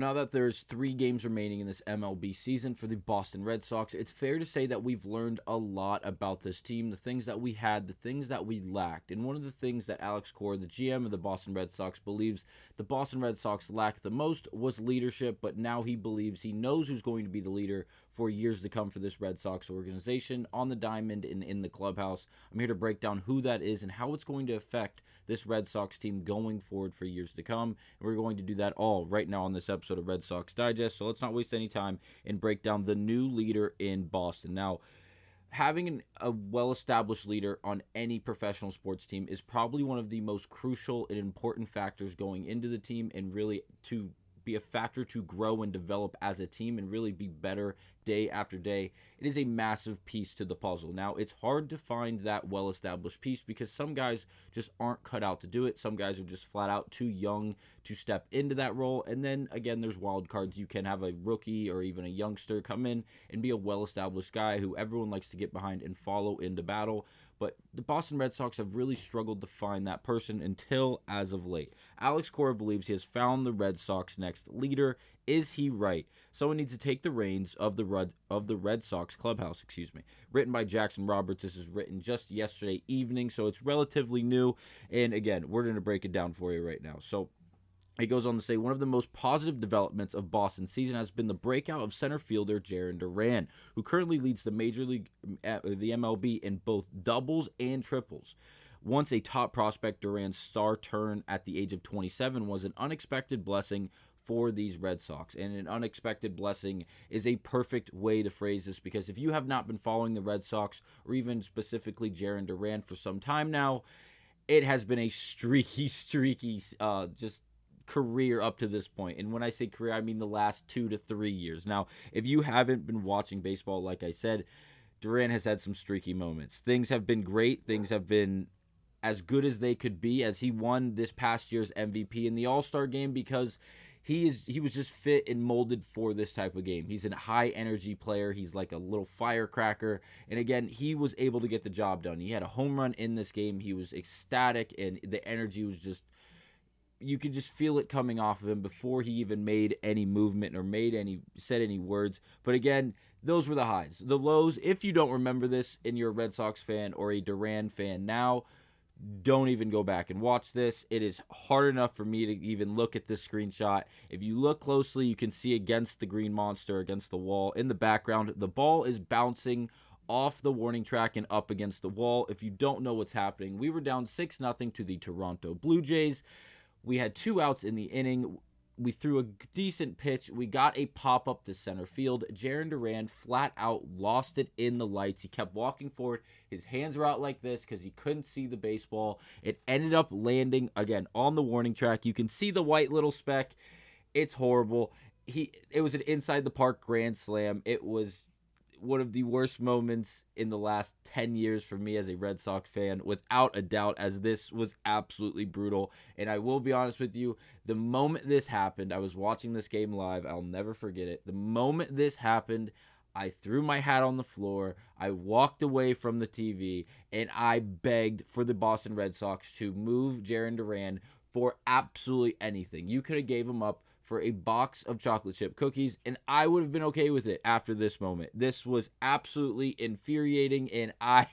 Now that there's 3 games remaining in this MLB season for the Boston Red Sox, it's fair to say that we've learned a lot about this team, the things that we had, the things that we lacked. And one of the things that Alex Cora, the GM of the Boston Red Sox, believes the Boston Red Sox lacked the most was leadership, but now he believes he knows who's going to be the leader for years to come for this Red Sox organization on the diamond and in the clubhouse. I'm here to break down who that is and how it's going to affect this Red Sox team going forward for years to come. And we're going to do that all right now on this episode of Red Sox Digest. So let's not waste any time and break down the new leader in Boston. Now, having a well-established leader on any professional sports team is probably one of the most crucial and important factors going into the team, and really to be a factor to grow and develop as a team and really be better day after day. It is a massive piece to the puzzle. Now, it's hard to find that well-established piece because some guys just aren't cut out to do it. Some guys are just flat out too young to step into that role. And then again, there's wild cards. You can have a rookie or even a youngster come in and be a well-established guy who everyone likes to get behind and follow into battle. But the Boston Red Sox have really struggled to find that person until as of late. Alex Cora believes he has found the Red Sox next leader. Is he right? Someone needs to take the reins of the Red Sox clubhouse, Written by Jackson Roberts. This was written just yesterday evening, so it's relatively new. And again, we're going to break it down for you right now. So he goes on to say, one of the most positive developments of Boston's season has been the breakout of center fielder Jarren Duran, who currently leads the Major League, the MLB, in both doubles and triples. Once a top prospect, Duran's star turn at the age of 27 was an unexpected blessing for these Red Sox. And an unexpected blessing is a perfect way to phrase this, because if you have not been following the Red Sox, or even specifically Jarren Duran, for some time now, it has been a streaky, just career up to this point. And when I say career, I mean the last 2 to 3 years. Now, if you haven't been watching baseball, like I said, Duran has had some streaky moments. Things have been great. Things have been as good as they could be, as he won this past year's MVP in the All-Star game, because he was just fit and molded for this type of game. He's a high energy player. He's like a little firecracker. And again, he was able to get the job done. He had a home run in this game. He was ecstatic, and the energy was just, you could just feel it coming off of him before he even made any movement or said any words. But again, those were the highs. The lows, if you don't remember this and you're a Red Sox fan or a Duran fan now, don't even go back and watch this. It is hard enough for me to even look at this screenshot. If you look closely, you can see against the green monster, against the wall in the background, the ball is bouncing off the warning track and up against the wall. If you don't know what's happening, we were down 6-0 to the Toronto Blue Jays. We had 2 outs in the inning. We threw a decent pitch. We got a pop-up to center field. Jarren Duran flat out lost it in the lights. He kept walking forward. His hands were out like this because he couldn't see the baseball. It ended up landing, again, on the warning track. You can see the white little speck. It's horrible. It was an inside-the-park grand slam. It was one of the worst moments in the last 10 years for me as a Red Sox fan, without a doubt, as this was absolutely brutal. And I will be honest with you, the moment this happened, I was watching this game live. I'll never forget it. The moment this happened, I threw my hat on the floor, I walked away from the TV, and I begged for the Boston Red Sox to move Jarren Duran for absolutely anything. You could have gave him up for a box of chocolate chip cookies, and I would have been okay with it after this moment. This was absolutely infuriating, and I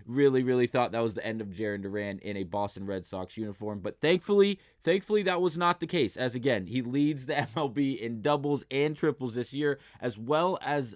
really thought that was the end of Jarren Duran in a Boston Red Sox uniform. But thankfully, that was not the case, as again, he leads the MLB in doubles and triples this year, as well as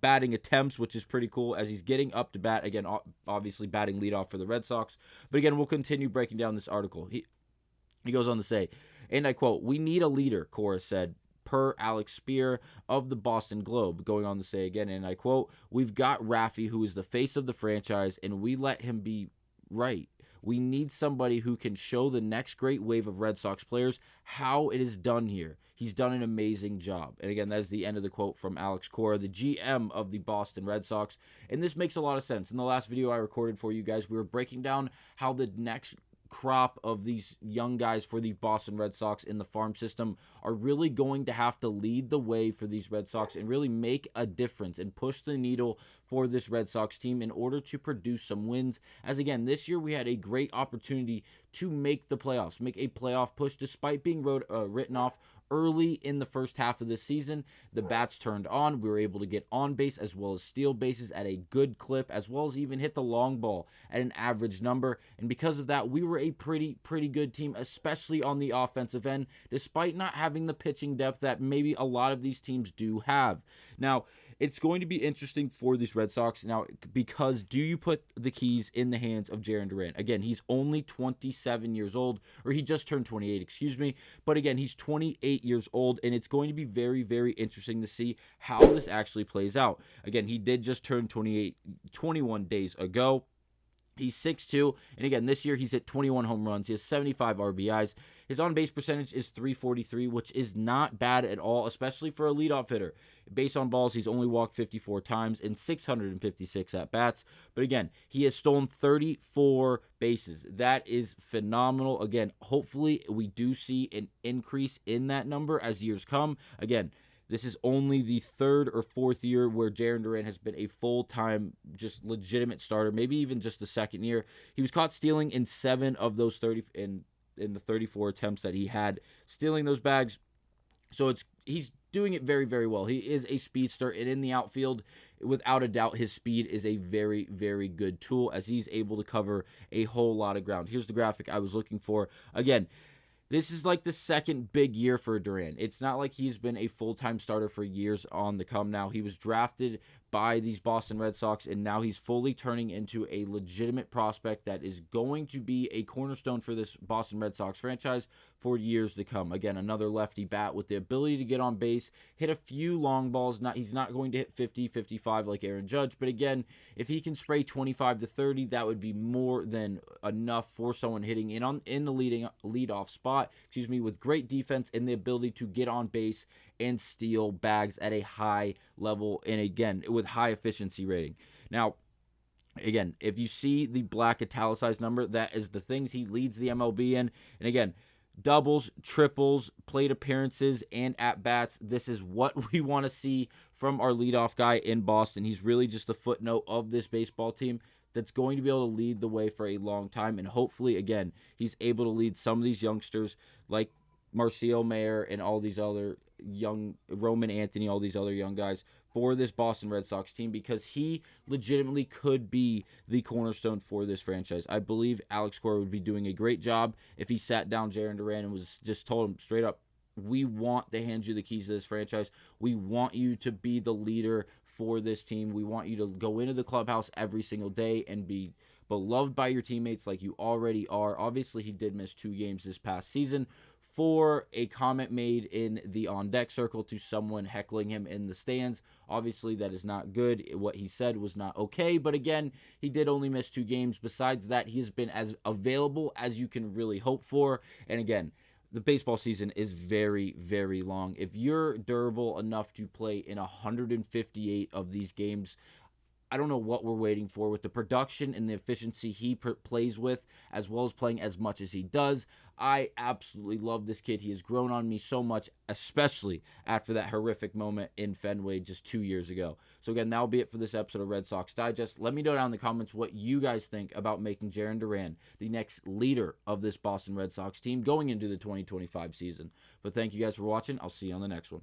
batting attempts, which is pretty cool, as he's getting up to bat, again, obviously batting leadoff for the Red Sox. But again, we'll continue breaking down this article. He goes on to say, and I quote, "We need a leader," Cora said, per Alex Spear of the Boston Globe. Going on to say again, and I quote, "We've got Rafi, who is the face of the franchise, and we let him be right. We need somebody who can show the next great wave of Red Sox players how it is done here. He's done an amazing job." And again, that is the end of the quote from Alex Cora, the GM of the Boston Red Sox. And this makes a lot of sense. In the last video I recorded for you guys, we were breaking down how the next crop of these young guys for the Boston Red Sox in the farm system are really going to have to lead the way for these Red Sox and really make a difference and push the needle for this Red Sox team in order to produce some wins. As again, this year we had a great opportunity to make the playoffs, make a playoff push, despite being written off early in the first half of this season, the bats turned on. We were able to get on base as well as steal bases at a good clip, as well as even hit the long ball at an average number. And because of that, we were a pretty good team, especially on the offensive end, despite not having the pitching depth that maybe a lot of these teams do have. Now, it's going to be interesting for these Red Sox now, because do you put the keys in the hands of Jarren Duran? Again, he's only 27 years old, or he just turned 28, excuse me. But again, he's 28 years old, and it's going to be very interesting to see how this actually plays out. Again, he did just turn 28, 21 days ago. He's 6'2", and again, this year he's hit 21 home runs. He has 75 RBIs. His on-base percentage is .343, which is not bad at all, especially for a leadoff hitter. Base on balls, he's only walked 54 times in 656 at-bats. But again, he has stolen 34 bases. That is phenomenal. Again, hopefully we do see an increase in that number as years come. Again, this is only the third or fourth year where Jarren Duran has been a full-time, just legitimate starter, maybe even just the second year. He was caught stealing in 7 of those 30 in the 34 attempts that he had stealing those bags. So he's doing it very well. He is a speedster, and in the outfield, without a doubt, his speed is a very good tool as he's able to cover a whole lot of ground. Here's the graphic I was looking for. Again, this is like the second big year for Duran. It's not like he's been a full-time starter for years on the come now. He was drafted by these Boston Red Sox, and now he's fully turning into a legitimate prospect that is going to be a cornerstone for this Boston Red Sox franchise for years to come. Again, another lefty bat with the ability to get on base, hit a few long balls. He's not going to hit 50, 55 like Aaron Judge, but again, if he can spray 25 to 30, that would be more than enough for someone hitting in the leadoff spot, with great defense and the ability to get on base and steal bags at a high level, and again, with high efficiency rating. Now, again, if you see the black italicized number, that is the things he leads the MLB in. And again, doubles, triples, plate appearances, and at-bats. This is what we want to see from our leadoff guy in Boston. He's really just a footnote of this baseball team that's going to be able to lead the way for a long time. And hopefully, again, he's able to lead some of these youngsters like Marcelo Mayer and all these other young, Roman Anthony, all these other young guys for this Boston Red Sox team, because he legitimately could be the cornerstone for this franchise. I believe Alex Cora would be doing a great job if he sat down Jarren Duran and was just told him straight up, we want to hand you the keys to this franchise. We want you to be the leader for this team. We want you to go into the clubhouse every single day and be beloved by your teammates like you already are. Obviously, he did miss 2 games this past season for a comment made in the on-deck circle to someone heckling him in the stands. Obviously, that is not good. What he said was not okay, but again, he did only miss 2 games. Besides that, he has been as available as you can really hope for. And again, the baseball season is very long. If you're durable enough to play in 158 of these games, I don't know what we're waiting for with the production and the efficiency he plays with, as well as playing as much as he does. I absolutely love this kid. He has grown on me so much, especially after that horrific moment in Fenway just 2 years ago. So again, that'll be it for this episode of Red Sox Digest. Let me know down in the comments what you guys think about making Jarren Duran the next leader of this Boston Red Sox team going into the 2025 season. But thank you guys for watching. I'll see you on the next one.